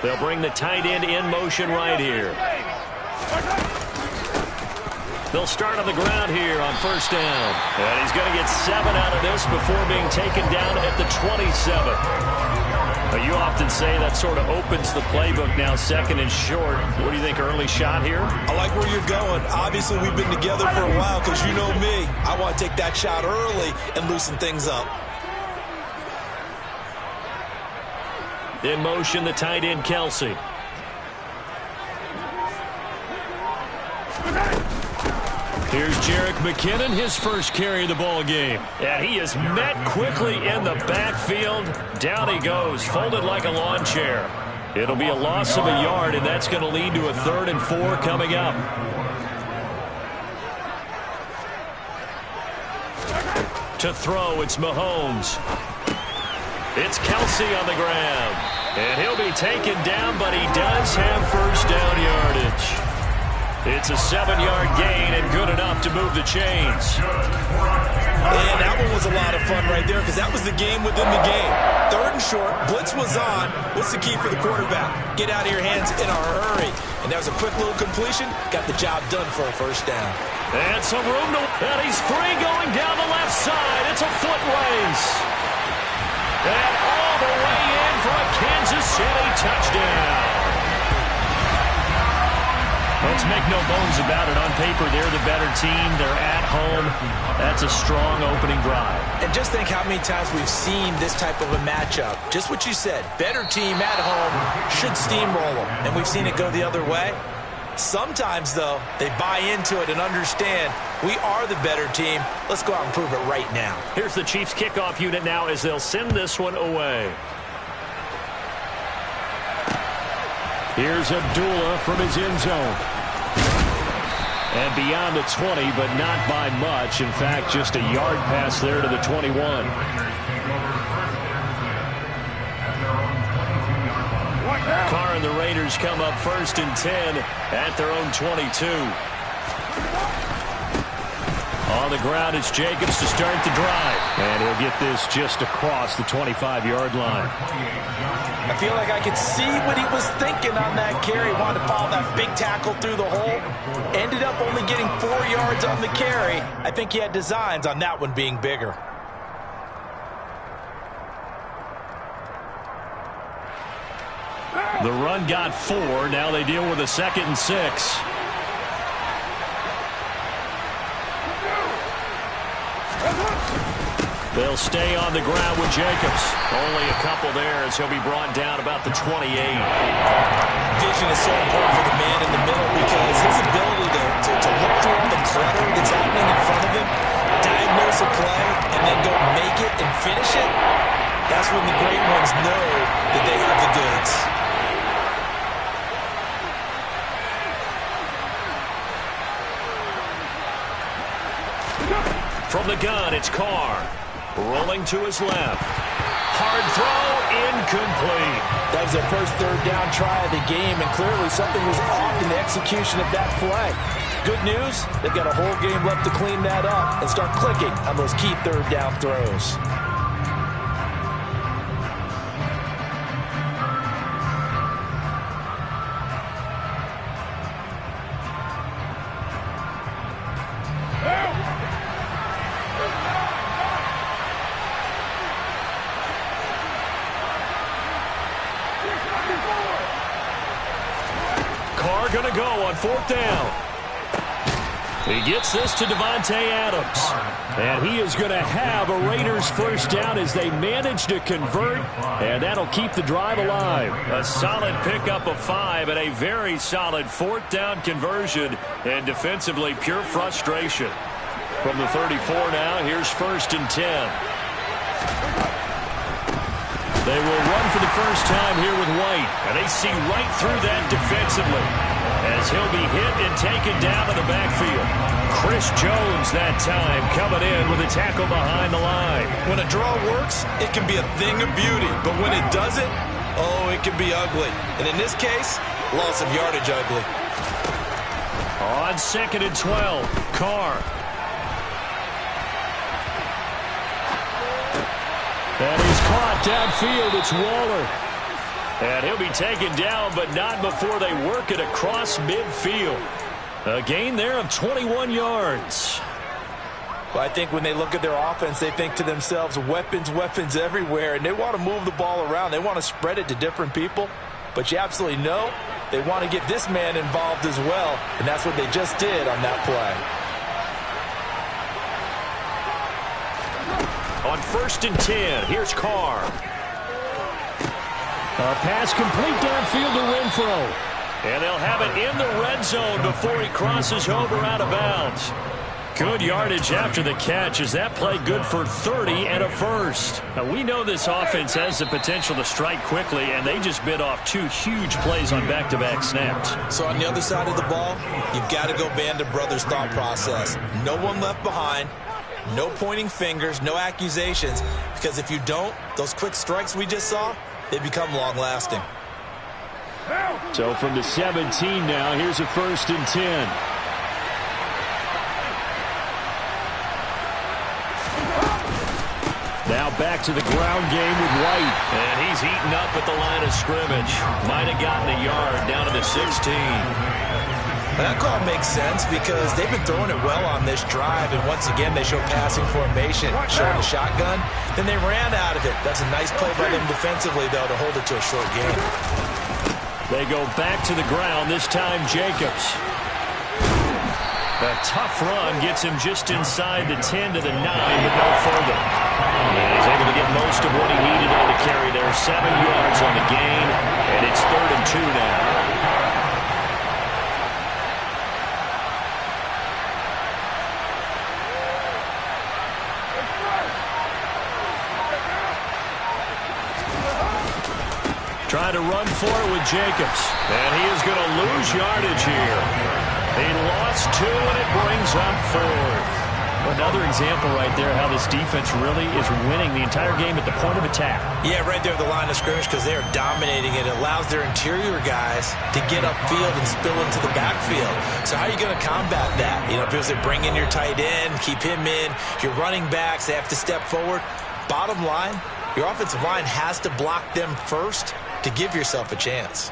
They'll bring the tight end in motion right here. They'll start on the ground here on first down. And he's going to get 7 out of this before being taken down at the 27. You often say that sort of opens the playbook now, second and short. What do you think, early shot here? I like where you're going. Obviously, we've been together for a while because you know me. I want to take that shot early and loosen things up. In motion, the tight end, Kelsey. Here's Jerick McKinnon, his first carry of the ball game. And he is met quickly in the backfield. Down he goes, folded like a lawn chair. It'll be a loss of a yard, and that's going to lead to a 3rd and 4 coming up. To throw, it's Mahomes. It's Kelsey on the ground. And he'll be taken down, but he does have first down yardage. It's a 7-yard gain and good enough to move the chains. And that one was a lot of fun right there because that was the game within the game. 3rd and short, blitz was on. What's the key for the quarterback? Get out of your hands in a hurry. And that was a quick little completion. Got the job done for a first down. And some room to... And he's free going down the left side. It's a foot race. And all the way in for a Kansas City touchdown. Let's make no bones about it. On paper, they're the better team. They're at home. That's a strong opening drive. And just think how many times we've seen this type of a matchup. Just what you said. Better team at home should steamroll them. And we've seen it go the other way. Sometimes, though, they buy into it and understand we are the better team. Let's go out and prove it right now. Here's the Chiefs kickoff unit now as they'll send this one away. Here's Abdullah from his end zone. And beyond the 20, but not by much. In fact, just a yard pass there to the 21. Carr and the Raiders come up 1st and 10 at their own 22. On the ground, it's Jacobs to start the drive. And he'll get this just across the 25-yard line. I feel like I could see what he was thinking on that carry. Wanted to follow that big tackle through the hole. Ended up only getting 4 yards on the carry. I think he had designs on that one being bigger. The run got 4. Now they deal with a 2nd and 6. They'll stay on the ground with Jacobs. Only a couple there as he'll be brought down about the 28. Vision is so important for the man in the middle because his ability to look through all the clutter that's happening in front of him, diagnose a play, and then go make it and finish it, that's when the great ones know that they have the goods. From the gun, it's Carr. Rolling to his left. Hard throw, incomplete. That was their first 3rd down try of the game, and clearly something was off in the execution of that play. Good news, they've got a whole game left to clean that up and start clicking on those key 3rd down throws. Carr going to go on 4th down. He gets this to Devontae Adams. And he is going to have a Raiders first down as they manage to convert. And that'll keep the drive alive. A solid pickup of 5 and a very solid 4th down conversion. And defensively, pure frustration. From the 34 now, here's 1st and 10. They will run for the first time here with White. And they see right through that defensively as he'll be hit and taken down to the backfield. Chris Jones that time coming in with a tackle behind the line. When a draw works, it can be a thing of beauty. But when it doesn't, oh, it can be ugly. And in this case, loss of yardage ugly. On 2nd and 12, Carr. And he's caught downfield. It's Waller. And he'll be taken down, but not before they work it across midfield. A gain there of 21 yards. Well, I think when they look at their offense, they think to themselves, weapons, weapons everywhere, and they want to move the ball around. They want to spread it to different people, but you absolutely know they want to get this man involved as well, and that's what they just did on that play. On 1st and 10, here's Carr. A pass complete downfield to Renfro. And they'll have it in the red zone before he crosses over out of bounds. Good yardage after the catch as that play good for 30 and a first. Now, we know this offense has the potential to strike quickly, and they just bit off 2 huge plays on back-to-back snaps. So on the other side of the ball, you've got to go Band of Brothers thought process. No one left behind, no pointing fingers, no accusations, because if you don't, those quick strikes we just saw, they become long-lasting. So from the 17 now, here's a 1st and 10. Now back to the ground game with White. And he's eaten up at the line of scrimmage. Might have gotten a yard down to the 16. That call makes sense because they've been throwing it well on this drive, and once again they show passing formation, showing the shotgun. Then they ran out of it. That's a nice play by them defensively, though, to hold it to a short game. They go back to the ground, this time Jacobs. A tough run gets him just inside the 10 to the 9, but no further. And he's able to get most of what he needed on the carry there. 7 yards on the gain, and it's 3rd and 2 now. Trying to run for it with Jacobs. And he is going to lose yardage here. He lost 2, and it brings up 4th. Another example right there how this defense really is winning the entire game at the point of attack. Yeah, right there at the line of scrimmage because they are dominating it. It allows their interior guys to get upfield and spill into the backfield. So how are you going to combat that? You know, if it was to bring in your tight end, keep him in, your running backs, they have to step forward. Bottom line, your offensive line has to block them first to give yourself a chance.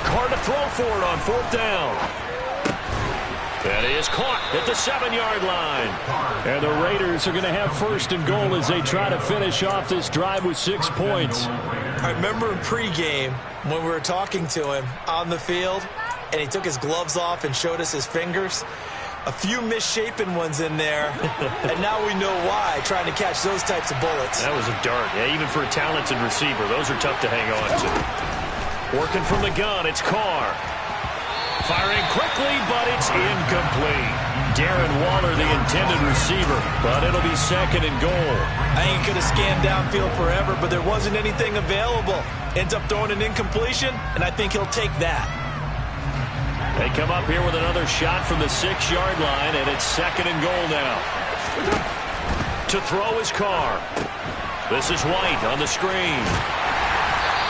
Carr to throw for it on 4th down. That is caught at the 7-yard line. And the Raiders are going to have 1st and goal as they try to finish off this drive with 6 points. I remember in pregame when we were talking to him on the field, and he took his gloves off and showed us his fingers. A few misshapen ones in there, and now we know why, trying to catch those types of bullets. That was a dart. Yeah, even for a talented receiver, those are tough to hang on to. Working from the gun, it's Carr. Firing quickly, but it's incomplete. Darren Waller, the intended receiver, but it'll be 2nd and goal. I ain't could have scanned downfield forever, but there wasn't anything available. Ends up throwing an incompletion, and I think he'll take that. They come up here with another shot from the 6-yard line, and it's 2nd and goal now. To throw is Carr. This is White on the screen.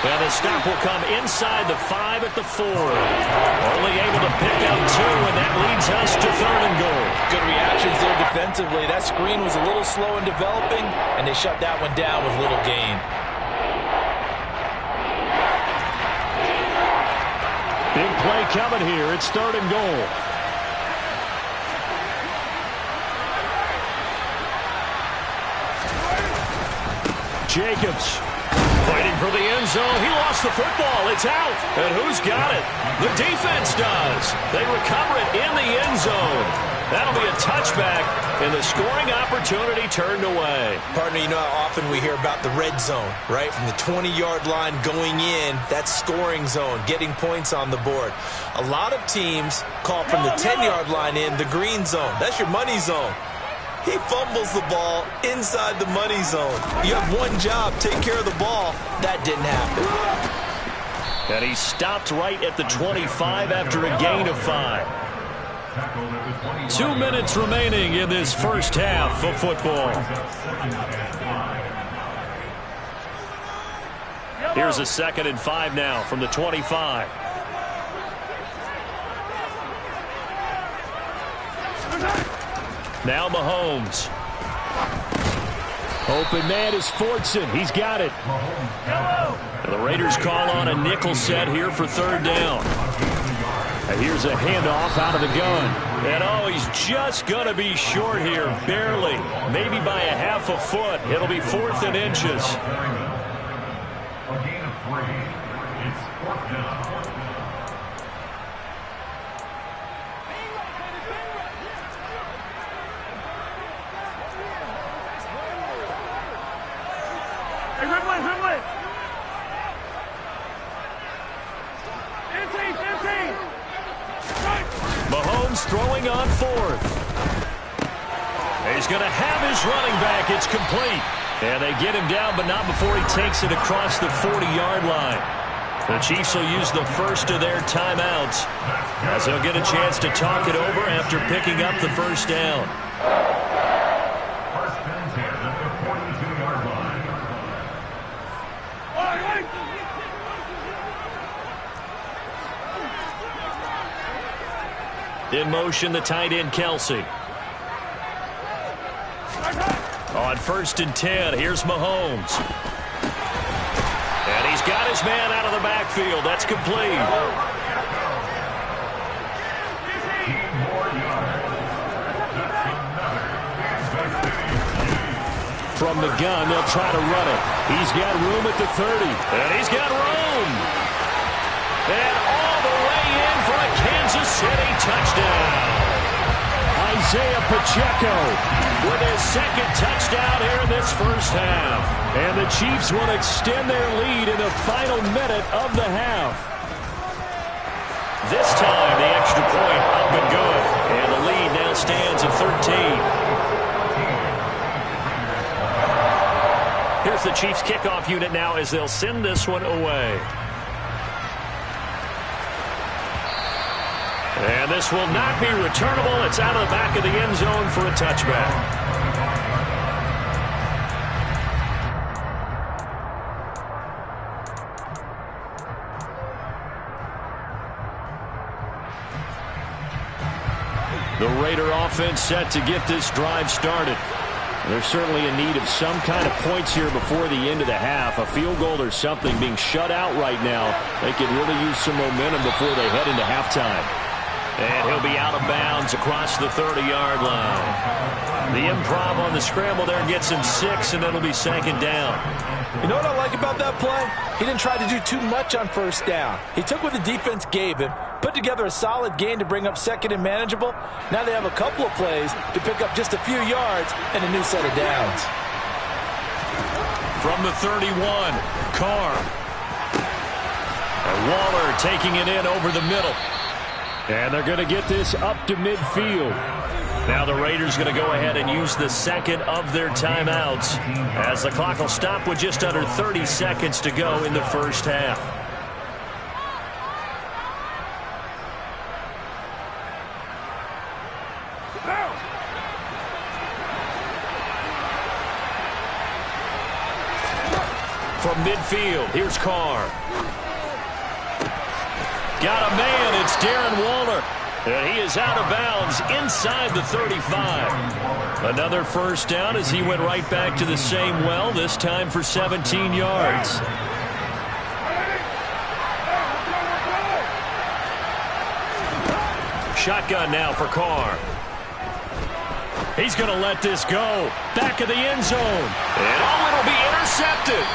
And the stop will come inside the 5 at the 4. Only able to pick out 2, and that leads us to 3rd and goal. Good reactions there defensively. That screen was a little slow in developing, and they shut that one down with little gain. Big play coming here. It's 3rd and goal. Jacobs fighting for the end zone. He lost the football. It's out. And who's got it? The defense does. They recover it in the end zone. That'll be a touchback, and the scoring opportunity turned away. Partner, you know how often we hear about the red zone, right? From the 20-yard line going in, that's scoring zone, getting points on the board. A lot of teams call from the 10-yard line in the green zone. That's your money zone. He fumbles the ball inside the money zone. You have one job, take care of the ball. That didn't happen. And he stopped right at the 25 after a gain of 5. 2 minutes remaining in this first half of football. Here's a 2nd and 5 now from the 25. Now Mahomes. Open man is Fortson. He's got it. And the Raiders call on a nickel set here for 3rd down. And here's a handoff out of the gun. And oh, he's just going to be short here, barely. Maybe by a half a foot. It'll be 4th and inches. It's 4th down. Mahomes throwing on 4th. He's going to have his running back. It's complete. And they get him down, but not before he takes it across the 40-yard line. The Chiefs will use the first of their timeouts as they'll get a chance to talk it over after picking up the 1st down. First and 10 at the 42-yard line. In motion, the tight end, Kelsey. On 1st and 10, here's Mahomes. And he's got his man out of the backfield. That's complete. From the gun, they'll try to run it. He's got room at the 30. And he's got room. And all the way in for a Kansas City touchdown. Isaiah Pacheco with his 2nd touchdown here in this first half. And the Chiefs will extend their lead in the final minute of the half. This time, the extra point up and good. And the lead now stands at 13. Here's the Chiefs kickoff unit now as they'll send this one away. And this will not be returnable. It's out of the back of the end zone for a touchback. The Raider offense set to get this drive started. They're certainly in need of some kind of points here before the end of the half. A field goal or something. Being shut out right now, they could really use some momentum before they head into halftime. And he'll be out of bounds across the 30-yard line. The improv on the scramble there gets him 6, and it'll be 2nd down. You know what I like about that play? He didn't try to do too much on 1st down. He took what the defense gave him, put together a solid gain to bring up 2nd and manageable. Now they have a couple of plays to pick up just a few yards and a new set of downs. From the 31, Carr. And Waller taking it in over the middle. And they're going to get this up to midfield. Now the Raiders going to go ahead and use the 2nd of their timeouts as the clock will stop with just under 30 seconds to go in the first half. From midfield, here's Carr. Got a man, it's Darren Waller. And he is out of bounds inside the 35. Another 1st down as he went right back to the same well, this time for 17 yards. Shotgun now for Carr. He's going to let this go. Back of the end zone. And oh, it'll be intercepted.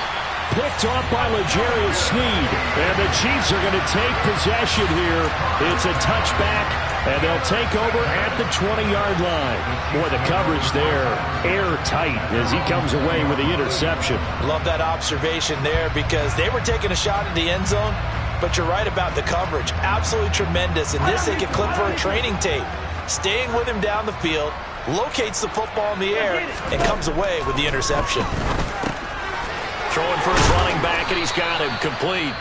Picked off by L'Jarius Sneed. And the Chiefs are going to take possession here. It's a touchback, and they'll take over at the 20-yard line. Boy, the coverage there, airtight as he comes away with the interception. Love that observation there because they were taking a shot at the end zone, but you're right about the coverage. Absolutely tremendous. And this they can clip for a training tape. Staying with him down the field, locates the football in the air, and comes away with the interception. Throwing for his running back, and he's got him complete.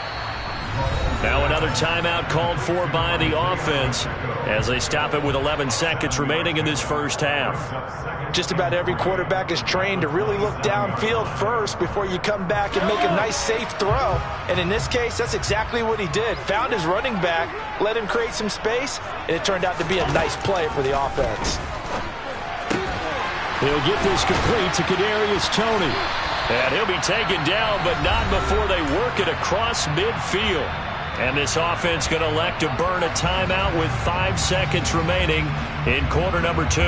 Now another timeout called for by the offense as they stop it with 11 seconds remaining in this first half. Just about every quarterback is trained to really look downfield first before you come back and make a nice, safe throw. And in this case, that's exactly what he did. Found his running back, let him create some space, and it turned out to be a nice play for the offense. He'll get this complete to Kadarius Toney. And he'll be taken down, but not before they work it across midfield. And this offense going to elect to burn a timeout with 5 seconds remaining in quarter number 2.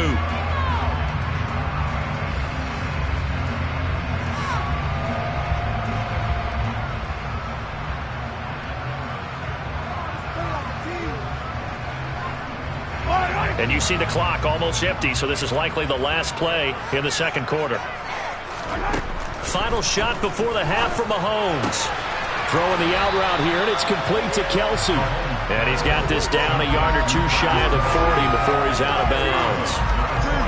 And you see the clock almost empty, so this is likely the last play in the second quarter. Final shot before the half from Mahomes. Throwing the out route here, and it's complete to Kelsey. And he's got this down a yard or two shy of the 40 before he's out of bounds.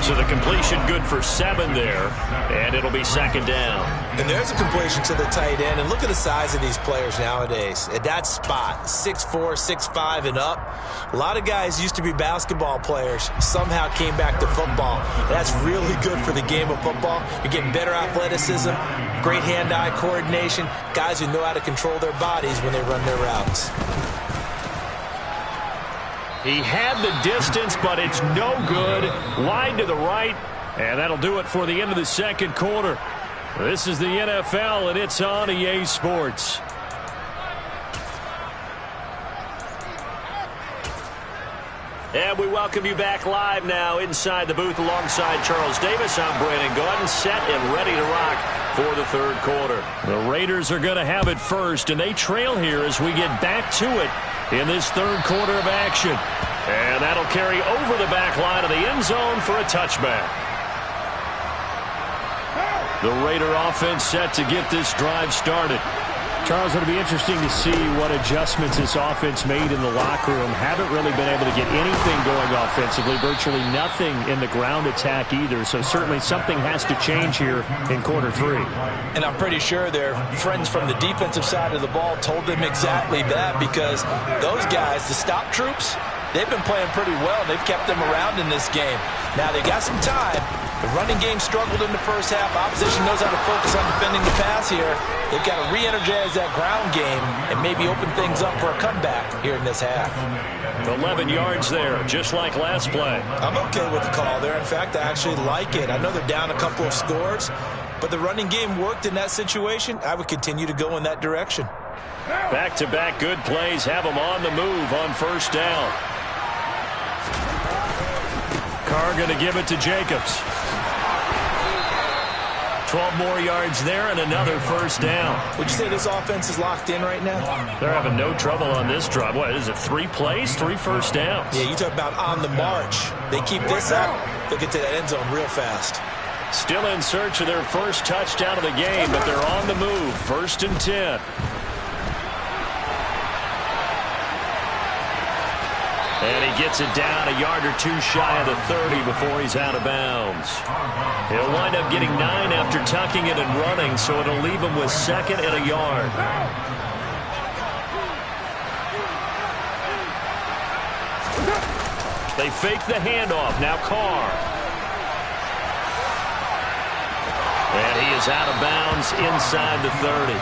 So the completion good for 7 there, and it'll be second down. And there's a completion to the tight end, and look at the size of these players nowadays. At that spot, 6'4", 6'5", and up. A lot of guys used to be basketball players, somehow came back to football. That's really good for the game of football. You're getting better athleticism, great hand-eye coordination, guys who know how to control their bodies when they run their routes. He had the distance, but it's no good. Wide to the right, and that'll do it for the end of the second quarter. This is the NFL, and it's on EA Sports. And we welcome you back live now inside the booth alongside Charles Davis. I'm Brandon Gaudin, set and ready to rock for the third quarter. The Raiders are going to have it first, and they trail here as we get back to it in this third quarter of action. And that'll carry over the back line of the end zone for a touchback. The Raider offense set to get this drive started. Charles, it'll be interesting to see what adjustments this offense made in the locker room. Haven't really been able to get anything going offensively, virtually nothing in the ground attack either. So certainly something has to change here in quarter 3. And I'm pretty sure their friends from the defensive side of the ball told them exactly that, because those guys, the stop troops, they've been playing pretty well. They've kept them around in this game. Now they got some time. The running game struggled in the first half. Opposition knows how to focus on defending the pass here. They've got to re-energize that ground game and maybe open things up for a comeback here in this half. 11 yards there, just like last play. I'm okay with the call there. In fact, I actually like it. I know they're down a couple of scores, but the running game worked in that situation. I would continue to go in that direction. Back-to-back good plays have them on the move on first down. Carr going to give it to Jacobs. 12 more yards there and another first down. Would you say this offense is locked in right now? They're having no trouble on this drive. What is it, 3 plays, 3 first downs? Yeah, you talk about on the march. They keep this up, they'll get to that end zone real fast. Still in search of their first touchdown of the game, but they're on the move. 1st and 10. And he gets it down a yard or two shy of the 30 before he's out of bounds. He'll wind up getting 9 after tucking it and running, so it'll leave him with 2nd and a yard. They fake the handoff. Now Carr. And he is out of bounds inside the 30.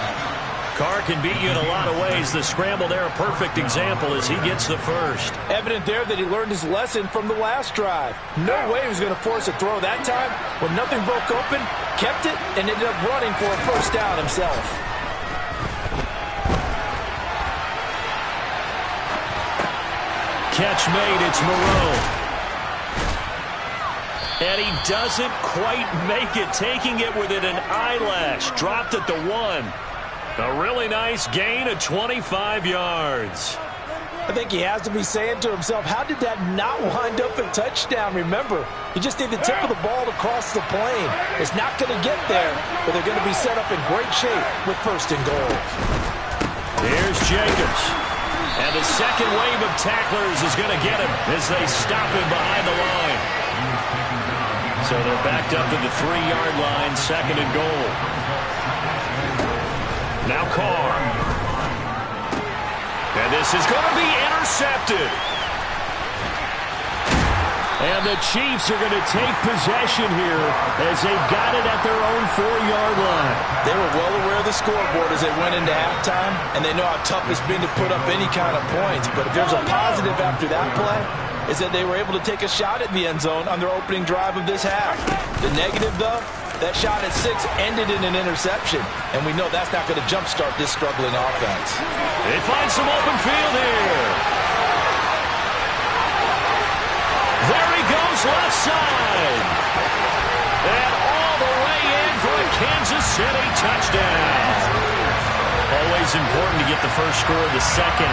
Carr can beat you in a lot of ways. The scramble there, a perfect example as he gets the first. Evident there that he learned his lesson from the last drive. No way he was going to force a throw that time. When nothing broke open, kept it, and ended up running for a first down himself. Catch made, it's Moreau. And he doesn't quite make it, taking it within an eyelash. Dropped at the 1. A really nice gain of 25 yards. I think he has to be saying to himself, how did that not wind up a touchdown? Remember, you just need the tip of the ball to cross the plane. It's not going to get there, but they're going to be set up in great shape with 1st and goal. Here's Jacobs. And the second wave of tacklers is going to get him as they stop him behind the line. So they're backed up to the 3-yard line, 2nd and goal. Now Carr. And this is going to be intercepted. And the Chiefs are going to take possession here as they've got it at their own 4-yard line. They were well aware of the scoreboard as they went into halftime, and they know how tough it's been to put up any kind of points. But if there's a positive after that play, is that they were able to take a shot at the end zone on their opening drive of this half. The negative, though, that shot at 6 ended in an interception, and we know that's not going to jumpstart this struggling offense. They find some open field here. There he goes left side. And all the way in for a Kansas City touchdown. Always important to get the first score of the second